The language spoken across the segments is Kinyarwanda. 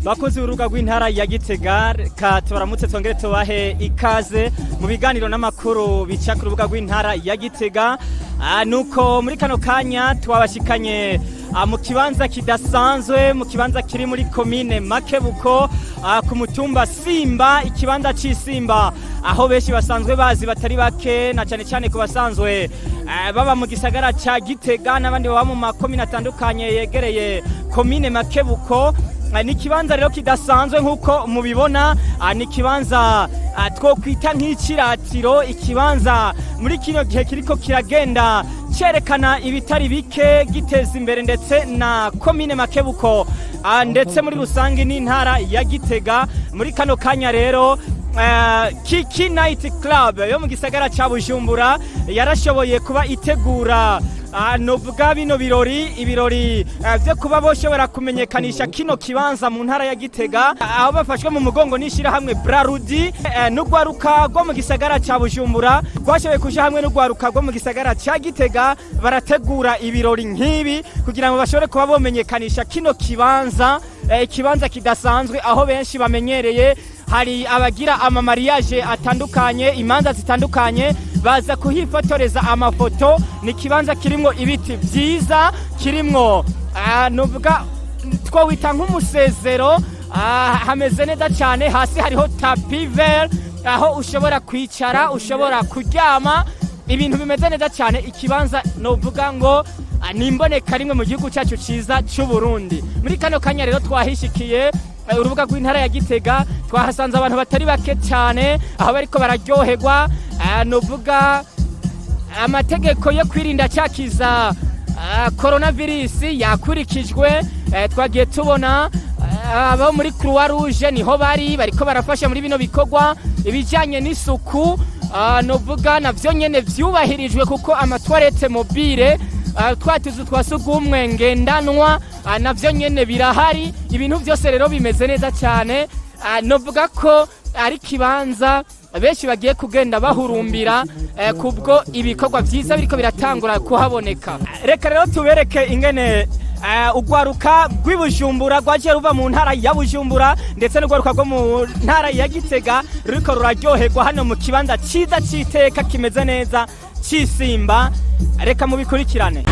bakozi urubuga rw'intara ya Gitega tubaramutse twongere tubahe ikaze mu biganiro n'amakuru bica ku rubuga rw'intara ya Gitega. Nuko muri kano kanya twabashikanye mu kibanza kidasanzwe, mu kibanza kiri muri Komine Makebuko ku mutumba Simba, ikibanza c'Isimba, aho benshi basanzwe bazi batari bake, na cyane cyane ku basanzwe baba mu Gisagara ca Gitega n'abandi baba mu makomine atandukanye yegereye Komine Makebuko. Ni kibanza rero kidasanzwe nkuko mubibona, ni kibanza twokwita nk'ikiratiro, ikibanza muri kino gihe kiriko kiragenda cerekana ibitari bike, giteza imbere ndetse na Komine Makebuko ndetse muri rusangi n'intara ya Gitega. Muri kano kanya rero Kiki Night Club yo mu Gisagara ca Bujumbura yarashoboye kuba itegura novuga bino ibirori vyo kuba boshobora kumenyekanisha kino kibanza mu ntara ya Gitega, aho bafashwe mu mugongo n'ishira hamwe Brarudi n'Urwaruka rwo mu Gisagara ca Bujumbura rwashoboye kuja hamwe n'Urwaruka rwo mu Gisagara ca Gitega, barategura ibirori nk'ibi kugira ngo bashobore kuba bomenyekanisha kino kibanza, ikibanza kidasanzwe aho benshi bamenyereye. Hari abagira amamariage atandukanye, imanza zitandukanye, baza kuhifotoreza amafoto. Ni kibanza kirimwo ibiti vyiza, kirimwo nuvuga twowita nk'umusezero, hameze neza cyane. Hasi hariho tapis vert aho ushobora kwicara, ushobora kuryama, ibintu bimeze neza cyane. Ikibanza novuga ngo nimboneka rimwe mu gihugu cyacu ciza cy'u Burundi. Muri kano kanya rero twahishikiye urubuga rw'intara ya Gitega, twahasanze abantu batari bake cyane aho bariko bararyoherwa. Novuga amategeko yo kwirinda cyakiza coronavirus yakurikijwe. Twagiye tubona abo muri Urwaruka niho bariko barafasha muri bino bikorwa ibijanye n'isuku. Novuga navyo nyene vyubahirijwe kuko amatwarete mobile, twatuzu twasugumwe ngendanwa navyo nyene birahari. Ibintu byose rero bimeze neza cyane. Novuga ko ari kibanza benshi bagiye kugenda bahurumbira kubwo ibikorwa vyiza biriko biratangura kuhaboneka. Reka rero tubereke ingene Urwaruka rw'Ibujumbura rwaje ruva mu ntara ya Bujumbura ndetse n'Urwaruka rwo mu ntara ya Gitega ruriko ruraryoherwa hano mu kibanza ciza c'iteka kimeze neza c'Isimba. Reka mubikurikirane.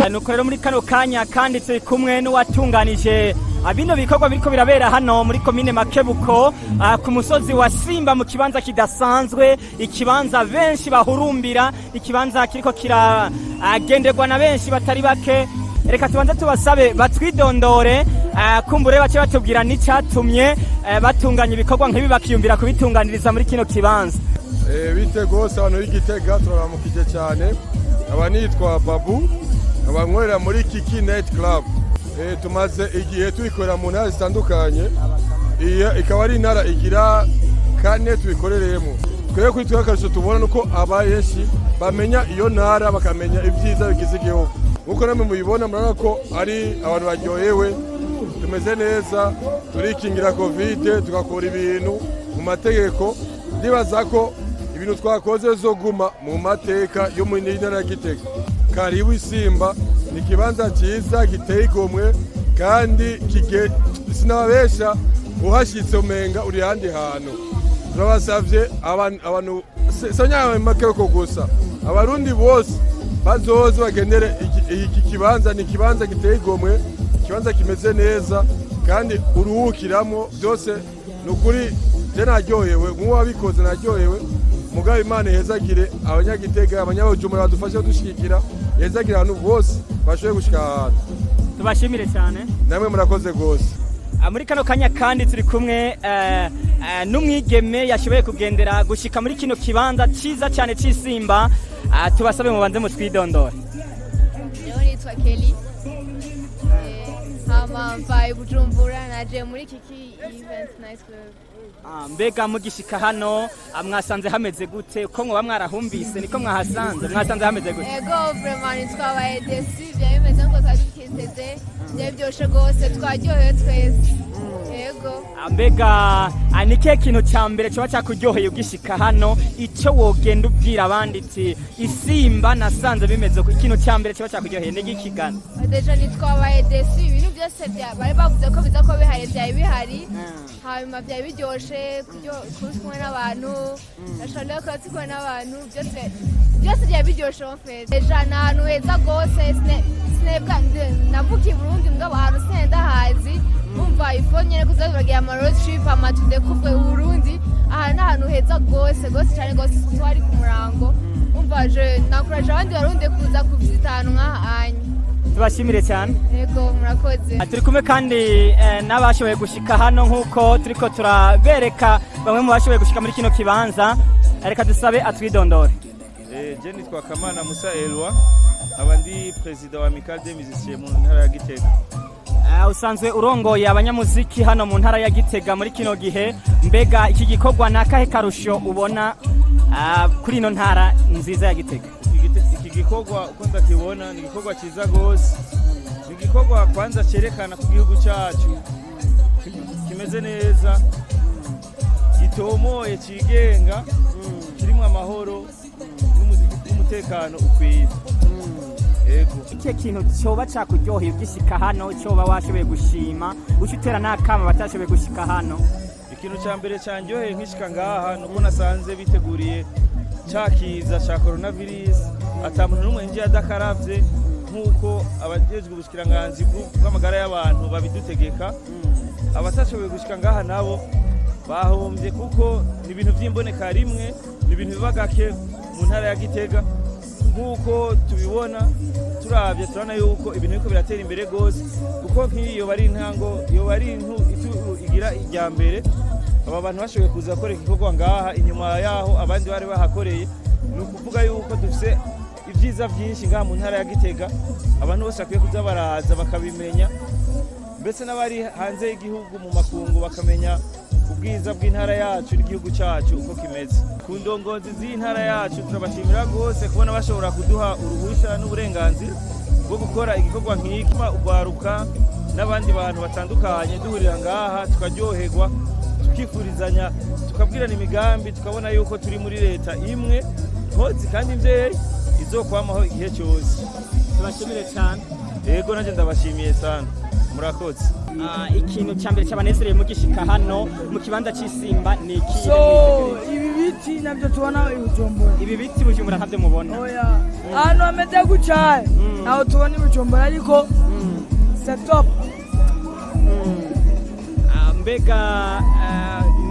Nukorero muri kano kanya kandi turi kumwe n'uwatunganije bino bikorwa biriko birabera hano muri Komine Makebuko ku musozi wa Simba, mu kibanza kidasanzwe, ikibanza benshi bahurumbira, ikibanza kiriko kiragenderwa na benshi batari bake. Reka tubanze tubasabe batwidondore, kumbure bace batubwira n'icyatumye batunganya ibikorwa nk'ibi bakiyumvira kubitunganiriza muri kino kibanza. Bite gose abantu b'Igitega turaramukije cyane. Aba nitwa Babu, abankorera muri Kiki Night Club. Tumaze igihe tubikorera mu ntara zitandukanye, ikaba ari intara igira kane tubikoreremo. twebwe kuri twe akarusho tubona nuko abayeshi bamenya iyo ntara bakamenya ibyiza bigize igihugu nkuko namwe mubibona murabona ko ari abantu baryohewe tumeze neza turikingira kovide tugakora ibintu mu mategeko ndibaza ko ibintu twakoze zo guma mu mateka yo mu ntara ya Gitega karibu Simba ni ikibanza cyiza giteye igomwe kandi sinababesha uhashyitse umenga uri handi hantu turabasavye abantu Komine Makebuko gusa abarundi bose bazoze bagendere iki kibanza ni ikibanza giteye igomwe ikibanza kimeze neza kandi uruhukiramo byose nukuri je naryohewe nk'uwabikoze naryohewe mugabo Imana ihezagire abanyagitega abanyabujumbura badufashe dushikira ihezagire abantu bose bashoboye gushika ahantu tubashimire cyane namwe murakoze gose muri kano kanya kandi turi kumwe n'umwigeme yashoboye kugendera gushika muri kino kibanza cyiza cyane cy'Isimba tubasabe mubanze mu twidondora Leo nitwa Kiri mvaye Bujumbura naje muri kiki event nice club mbega mugishika hano mwasanze hameze gute ko mwoba mwarahumbise niko mwahasanze mwasanze hameze gute ego vraiment twabaye desi byameze ngo twari twiteze byose gose twaryohewe twese ego mbega nike kintu cya mbere cyo cyakuryoheye ugishika hano icyo wogenda ubwira abandi iti Isimba nasanze bimeze ko ikintu cya mbere cyo cyakuryoheye n'igikigana deja nitwabaye desi ibintu byose bari bavuze ko biza ko bihari byari bihari hanyuma byari biryoshe kumwe n'abantu ashobora ko kumwe n'abantu byose byari biryoshe ofete deja ni ahantu heza rwose sinebwa navukiye Burundi mbwa ahantu senda hazi umva ifo nyene kuzabagira ama road trip amatude kuve Burundi aha n'ahantu heza rwose cyane rwose twari ku murango umva je nakuraje abandi barundi kuza kuvizita ahantu nk'ahanye tubashimire cyane yego murakoze turi kumwe kandi n'abashoboye gushika hano nk'uko turiko turabereka bamwe mu bashoboye gushika muri kino kibanza reka dusabe atwidondore je nitwa Kamana Musa Elwa abandi president wa Amical des Musiciens mu ntara ya Gitega usanzwe urongoye abanyamuziki hano mu ntara ya Gitega muri kino gihe mbega iki gikorwa nakahe karusho ubona kuri ino ntara nziza ya Gitega iki gikorwa uko ndakibona ni igikorwa cyiza gose ni igikorwa kwanza cyerekana ku gihugu cyacu kimeze neza gitomoye cigenga kirimo amahoro n'umutekano ukwiye ego iki kintu cyoba cyakuryoheye ugishika hano cyoba washoboye gushima ucitera nakama batashoboye gushika hano ikintu cya mbere cyanjyoheye nkishika ngaha nuko nasanze biteguriye cyakiza cya coronavirus atamuntu n'umwe ngiye adakaravye nkuko abajejwe ubushikiranganje bw'amagara y'abantu babidutegeka abatashoboye gushika ngaha nabo bahombye kuko ni ibintu by'imboneka rimwe ni ibintu bibagake mu ntara ya Gitega nkuko tubibona turavye turana yuko ibintu biko biratera imbere gose kuko nk'iyo bari intango iyo bari igira ijya mbere aba bantu bashoboye kuza gukora igikorwa ngaha inyuma yaho abandi bari bahakoreye ni ukuvuga yuko dufise ibyiza byinshi ngaha mu ntara ya Gitega abantu bose bakwiye kuza baraza bakabimenya mbese n'abari hanze y'igihugu mu makungu bakamenya ubwiza bw'intara yacu n'igihugu cyacu uko kimeze ku ndongozi z'intara yacu turabashimira rwose kubona bashobora kuduha uruhushya n'uburenganzira bwo gukora igikorwa nk'iki Urwaruka n'abandi bantu batandukanye duhurira ngaha tukaryoherwa tukifurizanya tukabwirana imigambi tukabona yuko turi muri leta imwe hose kandi mvyeyi izokwamaho igihe cyose tubashimire cyane yego nanje ndabashimiye sana murakoze ikintu cya mbere cyabanezereye mugishika hano mu kibanza cy'Isimba ni iki ibi biti nabyo tubona Bujumbura ibi biti Bujumbura ntabyo mubona oya hano ameze gucaye naho tubona Bujumbura ariko c'est top mbega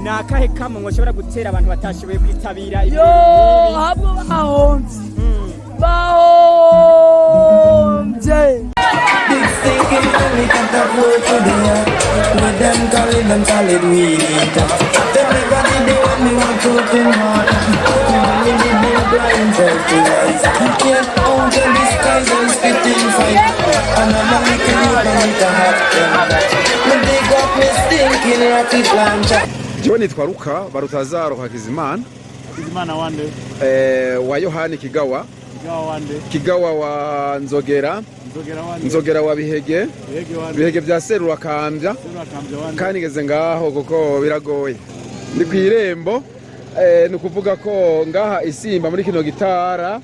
nakahe kamo mwashobora gutera abantu batashoboye kwitabira yo habwo bahonze bahonze Big thinking only got that word to the yard. With them calling and calling we need that. Everybody do what me want to open heart. We need no blind self-rise. Yeah, out of the skies and spitting fire. And I'm a little you and it a hot when they got me stinking rocket launcher. Jewe nitwa Ruka barutazaro Hakizimana Hakizimana wande wa Yohani Kigawa wande Kigawa wa Nzogera wande Nzogera wa Bihege Bihege vya Serukambya kandi ngeze ngaho kuko biragoye ndi kwirembo ni kuvuga ko ngaha isimba muri kino gitara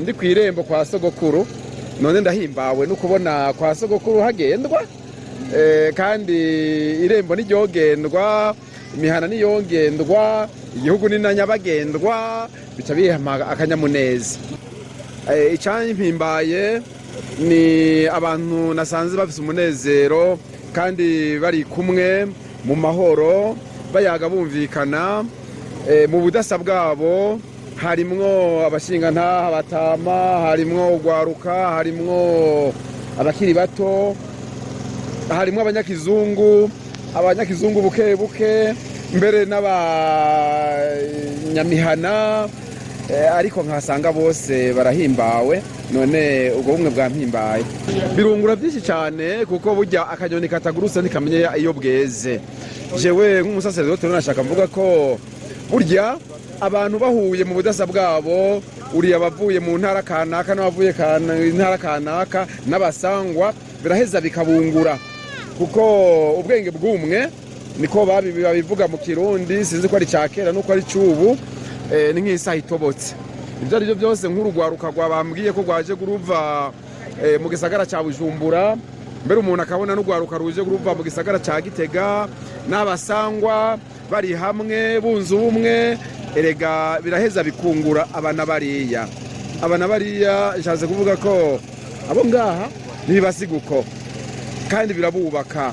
ndi kwirembo kwa sogokuru none ndahimbawe no kubona kwa sogokuru hagendwa kandi irembo niryogendwa imihana niyongendwa igihugu ni nanyabagendwa bica bihama akanyamuneza icyampimbaye ni abantu nasanze bafise umunezero kandi bari kumwe mu mahoro bayaga bumvikana mu budasa bwabo harimwo abashingantaha abatama harimwo urwaruka harimwo abakiri bato harimwo abanyakizungu buke buke mbere n'abanyamihana ariko nkasanga bose barahimbawe none ubwo bumwe bwampimbaye birungura byinshi cyane kuko burya akanyoni katagurutse ntikamenya iyo bweze jewe nk'umusaseredoti nashaka mvuga ko burya abantu bahuye mu budasa bwabo uriya bavuye mu ntara kanaka n'abavuye intara kanaka n'abasangwa biraheza bikabungura kuko ubwenge bw'umwe niko babivuga mu Kirundi sinzi ko ari cyakera nuko ari cyubu ni nk'isaha itobotse ibyo ari byo byose nk'urugwaruka rwabambwiye ko rwaje guruva mu gisagara cya Bujumbura mbere umuntu akabona n'urwaruka ruje guruva mu gisagara cya Gitega n'abasangwa bari hamwe bunze ubumwe erega biraheza bikungura abana bariya nshatse kuvuga ko abo ngaha ntibibasiguko kandi birabubaka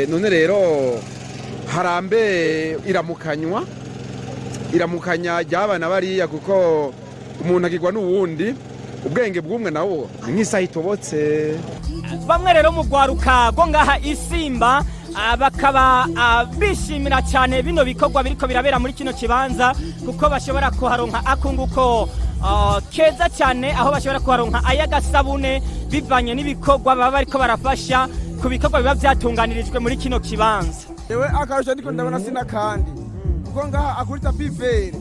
none rero harambe iramukanya ry'abana bariya kuko umuntu agirwa n'uwundi ubwenge bw'umwe nawo ni nk'isaha itobotse bamwe rero mu rwaruka rwo ngaha isimba bakaba bishimira cyane bino bikorwa biriko birabera muri kino kibanza kuko bashobora kuharonka akunguko keza cyane aho bashobora kuharonka ayagasabune bivanye n'ibikorwa baba bariko barafasha ku bikorwa biba byatunganirijwe muri kino kibanza. Ewe akarusho ndiko ndabona sina kandi kuko ngaha akurita bivere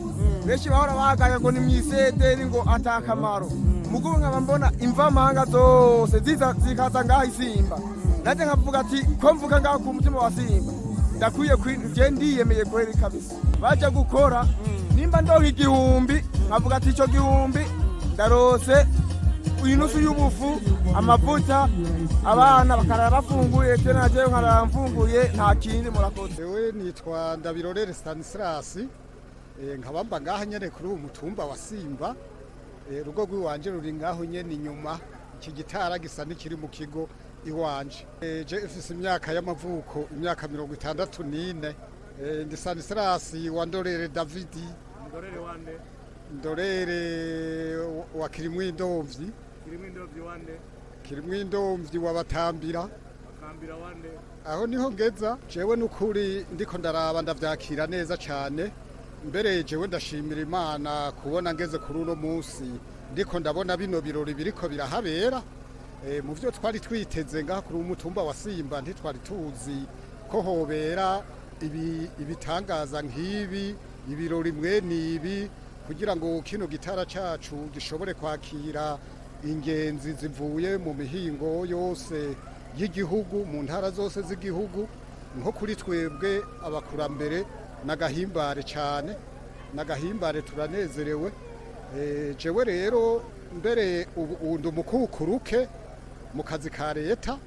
benshi bahora bahagaye ngo ni mwisederi ngo atakamaro mugubu nkaba mbona imvamahanga zose zikaza ngaha isimba naje nkavuga ati ko mvuga ngaha ku mutima wa Simba ndakwiye je ndiyemeye kweri kabisa baje gukora nimba ndoha igihumbi nkavuga ati ico gihumbi ndarose inusu y'ubufu amavuta abana bakarara bafunguye tena je nkarara mfunguye nta kindi murakoze. Ewe nitwa Ndabirorere Stanislas nkabamba ngaha nyene kuri uwo mutumba wa Simba rugo rw'iwanje ruri ngaho nyene inyuma iki gitara gisa n'ikiri mu kigo iwanje je ifise imyaka y'amavuko imyaka 64 ndi Stanislas wa Ndorere Davidi Ndorere wande Ndorere wa Kirimwindomvyi wande Kirimwindomvyi wabatambira wande aho niho ngeza jewe n'ukuri ndiko ndaraba ndavyakira neza cyane mbere jewe ndashimira Imana kubona ngeze kuri uno munsi ndiko ndabona bino birori biriko birahabera mu byo twari twiteze ngaha kuri umutumba wa Simba ntitwari tuzi ko hobera ibitangaza nk'ibi ibirori mwene ibi kugira ngo kino gitara cacu gishobore kwakira ingenzi zivuye mu mihingo yose y'igihugu mu ntara zose z'igihugu nko kuri twebwe abakurambere nagahimbare cyane nagahimbare turanezerewe jewe rero mbere ubundi umukukuruke mu kazi ka leta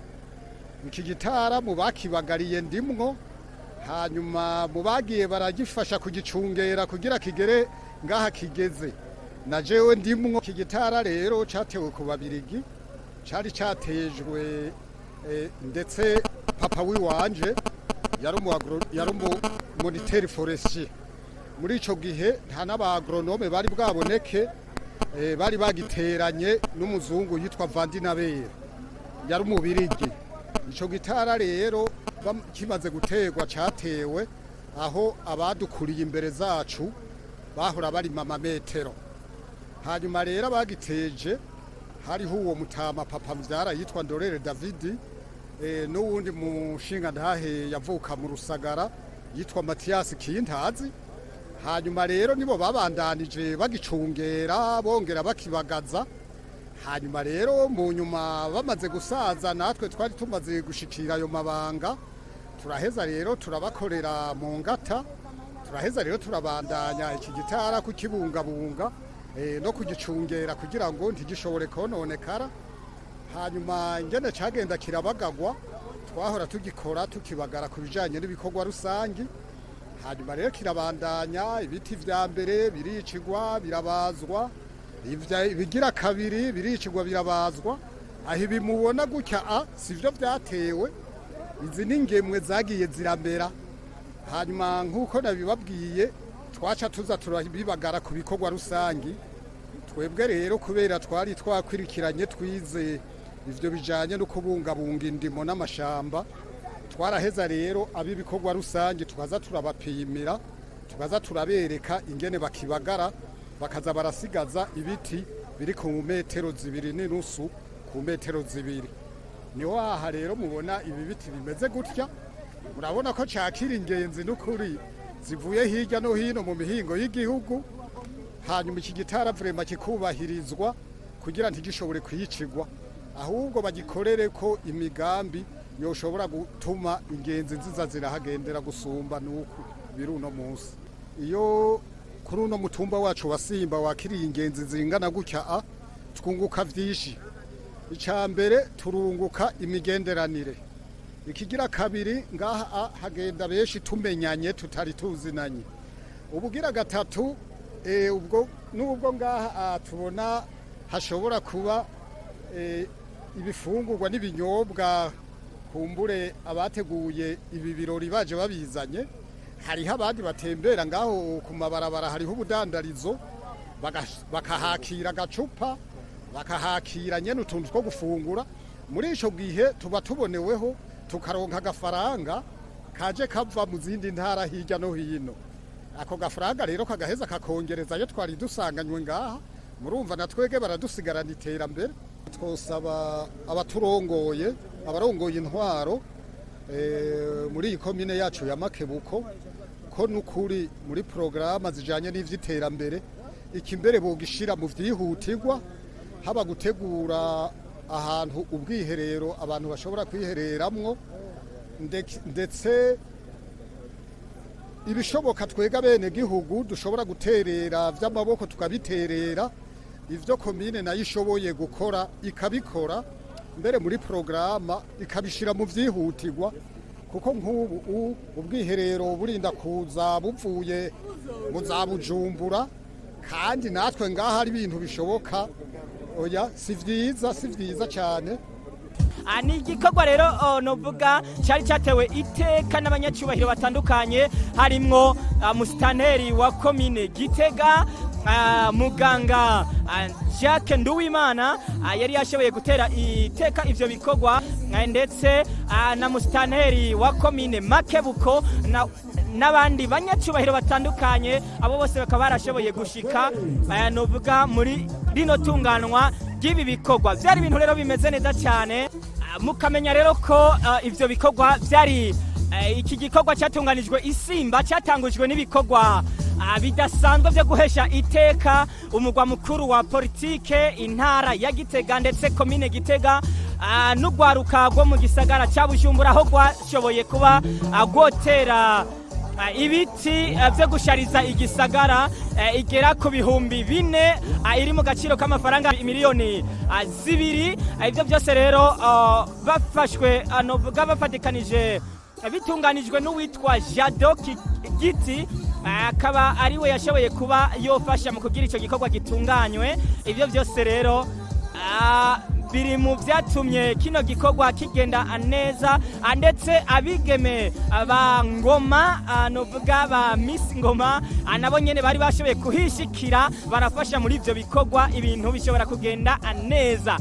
iki gitara mu bakibagariye ndimwo hanyuma mu bagiye baragifasha kugicungera kugira kigere ngaha kigeze na jewe ndimwo iki gitara rero cyatewe ku babirigi cyari cyatejwe ndetse papa wiwanje yari umunitere forestier muri ico gihe nta n'abagronome bari bwaboneke bari bagiteranye n'umuzungu yitwa Vandinabera yari umubirigi ico gitara rero kimaze gutegwa cyatewe aho abadukuriye imbere zacu bahora bari amametero hanyuma rero bagiteje hariho uwo mutama papa mvyara yitwa Ndorere Davidi n'uwundi mushinga ntahe yavuka mu Rusagara yitwa Mathias Kintazi hanyuma rero nibo babandanije bagicungera bongera bakibagaza. Hanyuma rero mu nyuma bamaze gusaza natwe twari tumaze gushikira ayo mabanga, turaheza rero turabakorera mu ngata, turaheza rero turabandanya iki gitara kukibungabunga no kugicungera kugira ngo ntigishobore kononekara. Hanyuma ingene cagenda kirabagagwa, twahora tugikora tukibagara ku bijanye n'ibikorwa rusangi. Hanyuma rero kirabandanya, ibiti vya mbere biricigwa birabazwa, ibigira kabiri biricigwa birabazwa. Aho ibi mubona gutya sivyo vyatewe, izi n'ingemwe zagiye ziramera. Hanyuma nk'uko nabibabwiye twaca tuza turabibagara ku bikorwa rusangi. Twebwe rero kubera twari twakwirikiranye twize ivyo bijanye no kubungabunga indimo n'amashamba, twaraheza rero abibikorwa rusangi tukaza turabapimira, tukaza turabereka ingene bakibagara, bakaza barasigaza ibiti biri ku metero 2.5 ku metero 2. Niho aha rero mubona ibi biti bimeze gutya. Murabona ko cakira ingenzi n'ukuri zivuye hirya no hino mu mihingo y'igihugu. Hanyuma iki gitara vrema kikubahirizwa kugira ntigishobore kuyicigwa, ahubwo bagikorere ko imigambi yoshobora gutuma ingenzi nziza zirahagendera gusumba nuko biruno munsi. Iyo kuri uno mutumba wacu wa Simba wakiriye ingenzi zingana gutya twunguka vyinshi. Icambere turunguka imigenderanire, ikigira kabiri ngaha hagenda benshi tumenyanye tutari tuzinanye. Ubugira gatatu ubwo nubwo ngaha tubona hashobora kuba ibifungurwa n'ibinyobwa kumbure abateguye ibi birori baje babizanye, hariho abandi batembera ngaho ku mabarabara, hariho ubudandarizo bakahakira agacupa, bakahakira nyene utuntu two gufungura. Muri ico gihe tuba tuboneweho tukaronka agafaranga kaje kava mu zindi ntara hirya no hino. Ako gafaranga rero kagaheza kakongereza yo twari dusanganywe ngaha. Murumva na twege baradusigarana iterambere. Twosaba abaturongoye, abarongoye intwaro muri iyi komine yacu ya Makebuko ko nukuri muri programa zijanye n'ivy'iterambere ikimbere bogishira mu vyihutirwa, haba gutegura ahantu ubwiherero abantu bashobora kwihereramwo, ndetse ibishoboka twega bene gihugu dushobora guterera vy'amaboko tukabiterera, ivyo komine nayo ishoboye gukora ikabikora, mbere muri programa ikabishira mu vyihutirwa, kuko nk'ubu ubwiherero burinda kuza buvuye mu za Bujumbura, kandi natwe ngaha ari ibintu bishoboka. Oya si vyiza cyane. Ni igikorwa rero novuga cyari cyatewe iteka n'abanyacyubahiro batandukanye, harimwo musitanteri wa komine Gitega, muganga Jacques Nduwimana yari yashoboye gutera iteka ivyo bikorwa, ndetse na musitanteri wa komine Makebuko n'abandi banyacyubahiro batandukanye. Abo bose bakaba barashoboye gushika novuga muri rino tunganwa ry'ibi bikorwa. Vyari ibintu rero bimeze neza cyane, mukamenya rero ko ivyo bikorwa vyari iki gikorwa cyatunganijwe Simba, cyatangujwe n'ibikorwa bidasanzwe byo guhesha iteka umugwa mukuru wa politike intara ya Gitega, ndetse komine Gitega n'urwaruka rwo mu gisagara cya Bujumbura, aho rwashoboye kuba gutera ibiti byo gushariza igisagara igera ku bihumbi 4, iri mu gaciro k'amafaranga miliyoni 2. Ibyo byose rero bafashwe novuga bafatikanije bitunganijwe n'uwitwa Jado Giti, akaba ari we yashoboye kuba yofasha mu kugira icyo gikorwa gitunganywe. Ibyo byose rero biri mu byatumye kino gikorwa kigenda neza, ndetse abigeme ba ngoma novuga ba Miss Ngoma nabo nyene bari bashoboye kuhishikira, barafasha muri ivyo bikorwa, ibintu bishobora kugenda neza.